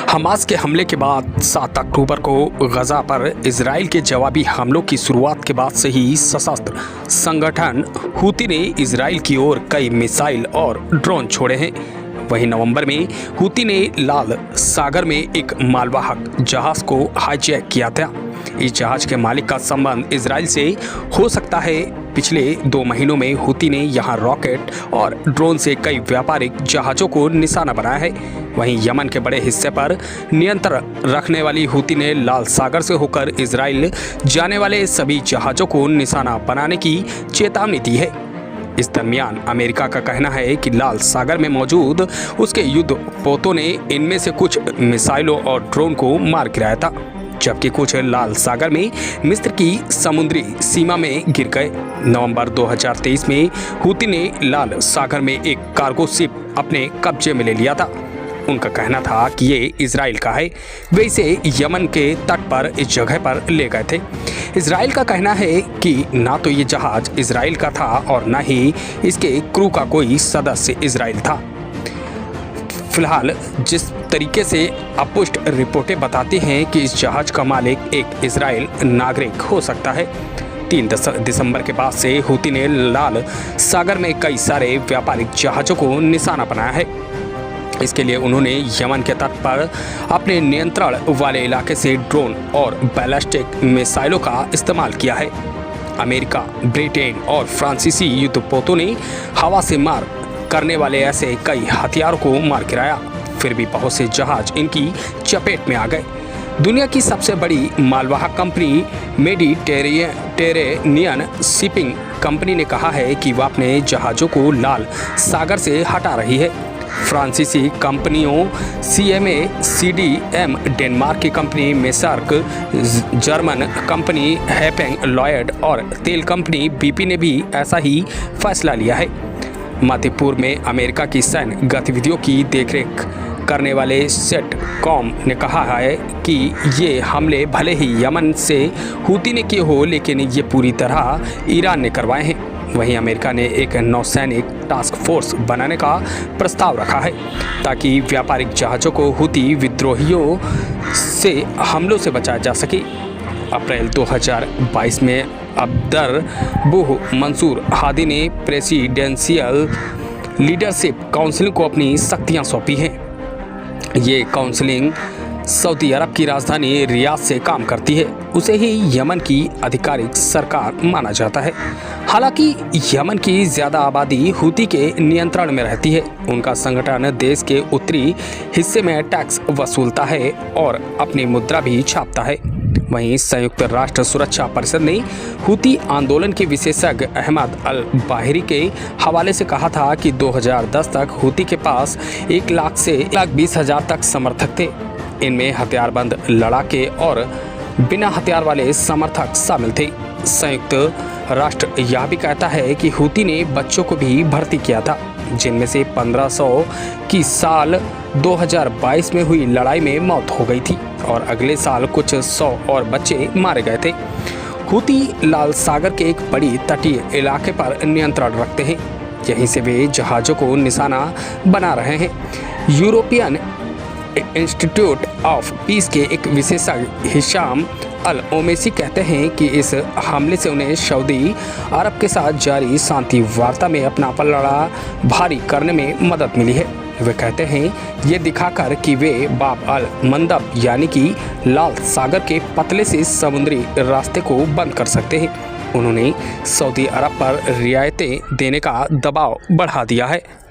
Hamas के हमले के बाद 7 अक्टूबर को गजा पर इजराइल के जवाबी हमलों की शुरुआत के बाद से ही सशस्त्र संगठन हूती ने इजराइल की ओर कई मिसाइल और ड्रोन छोड़े हैं। वहीं नवंबर में हूती ने लाल सागर में एक मालवाहक जहाज को हाईजैक किया था। इस जहाज के मालिक का संबंध इजराइल से हो सकता है। पिछले 2 महीनों में हूती ने यहां रॉकेट और ड्रोन से कई व्यापारिक जहाज़ों को निशाना बनाया है। वहीं यमन के बड़े हिस्से पर नियंत्रण रखने वाली हूती ने लाल सागर से होकर इजराइल जाने वाले सभी जहाज़ों को निशाना बनाने की चेतावनी दी है। इस दरमियान अमेरिका का कहना है कि लाल सागर में मौजूद उसके युद्ध पोतों ने इनमें से कुछ मिसाइलों और ड्रोन को मार गिराया था, जबकि कुछ लाल सागर में मिस्र की समुद्री सीमा में गिर गए। नवंबर 2023 में हूती ने लाल सागर में एक कार्गो शिप अपने कब्जे में ले लिया था। उनका कहना था कि ये इजराइल का है। वे इसे यमन के तट पर इस जगह पर ले गए थे। इजराइल का कहना है कि ना तो ये जहाज इजराइल का था और ना ही इसके क्रू का कोई सदस्य इजराइल था। फिलहाल जिस तरीके से अपुष्ट रिपोर्टें बताती हैं कि इस जहाज का मालिक एक इजराइल नागरिक हो सकता है। 3 दिसंबर के बाद से हूती ने लाल सागर में कई सारे व्यापारिक जहाज़ों को निशाना बनाया है। इसके लिए उन्होंने यमन के तट पर अपने नियंत्रण वाले इलाके से ड्रोन और बैलिस्टिक मिसाइलों का इस्तेमाल किया है। अमेरिका, ब्रिटेन और फ्रांसीसी युद्धपोतों ने हवा से मार करने वाले ऐसे कई हथियारों को मार गिराया। फिर भी बहुत से जहाज इनकी चपेट में आ गए। दुनिया की सबसे बड़ी मालवाहक कंपनी मेडिटेरेनियन शिपिंग कंपनी ने कहा है कि वह अपने जहाज़ों को लाल सागर से हटा रही है। फ्रांसीसी कंपनियों CMA CDM, डेनमार्क की कंपनी मेसार्क, जर्मन कंपनी हैपेंग लॉयड और तेल कंपनी BP ने भी ऐसा ही फैसला लिया है। मध्य पूर्व में अमेरिका की सैन्य गतिविधियों की देखरेख करने वाले सेटकॉम ने कहा है कि ये हमले भले ही यमन से हूती ने किए हो, लेकिन ये पूरी तरह ईरान ने करवाए हैं। वहीं अमेरिका ने एक नौसैनिक टास्क फोर्स बनाने का प्रस्ताव रखा है ताकि व्यापारिक जहाज़ों को हूती विद्रोहियों से हमलों से बचाया जा सके। अप्रैल 2022 में अब्दुर्रब्बुह मंसूर हादी ने प्रेसिडेंशियल लीडरशिप काउंसिल को अपनी शक्तियां सौंपी हैं। ये काउंसिलिंग सऊदी अरब की राजधानी रियाद से काम करती है। उसे ही यमन की आधिकारिक सरकार माना जाता है। हालांकि यमन की ज़्यादा आबादी हूती के नियंत्रण में रहती है। उनका संगठन देश के उत्तरी हिस्से में टैक्स वसूलता है और अपनी मुद्रा भी छापता है। वहीं संयुक्त राष्ट्र सुरक्षा परिषद ने हूती आंदोलन के विशेषज्ञ अहमद अल बाहिरी के हवाले से कहा था कि 2010 तक हूती के पास 1 लाख से 1,20,000 तक समर्थक थे। इनमें हथियारबंद लड़ाके और बिना हथियार वाले समर्थक शामिल थे। संयुक्त राष्ट्र यह भी कहता है कि हूती ने बच्चों को भी भर्ती किया था, जिनमें से 1500 की साल 2022 में हुई लड़ाई में मौत हो गई थी और अगले साल कुछ 100 और बच्चे मारे गए थे। हूती लाल सागर के एक बड़ी तटीय इलाके पर नियंत्रण रखते हैं। यहीं से वे जहाज़ों को निशाना बना रहे हैं। यूरोपियन इंस्टीट्यूट ऑफ पीस के एक विशेषज्ञ हिशाम अल ओमैसी कहते हैं कि इस हमले से उन्हें सऊदी अरब के साथ जारी शांति वार्ता में अपना पलड़ा भारी करने में मदद मिली है। वे कहते हैं ये दिखाकर कि वे बाब अल मंदब यानी कि लाल सागर के पतले से समुद्री रास्ते को बंद कर सकते हैं। उन्होंने सऊदी अरब पर रियायतें देने का दबाव बढ़ा दिया है।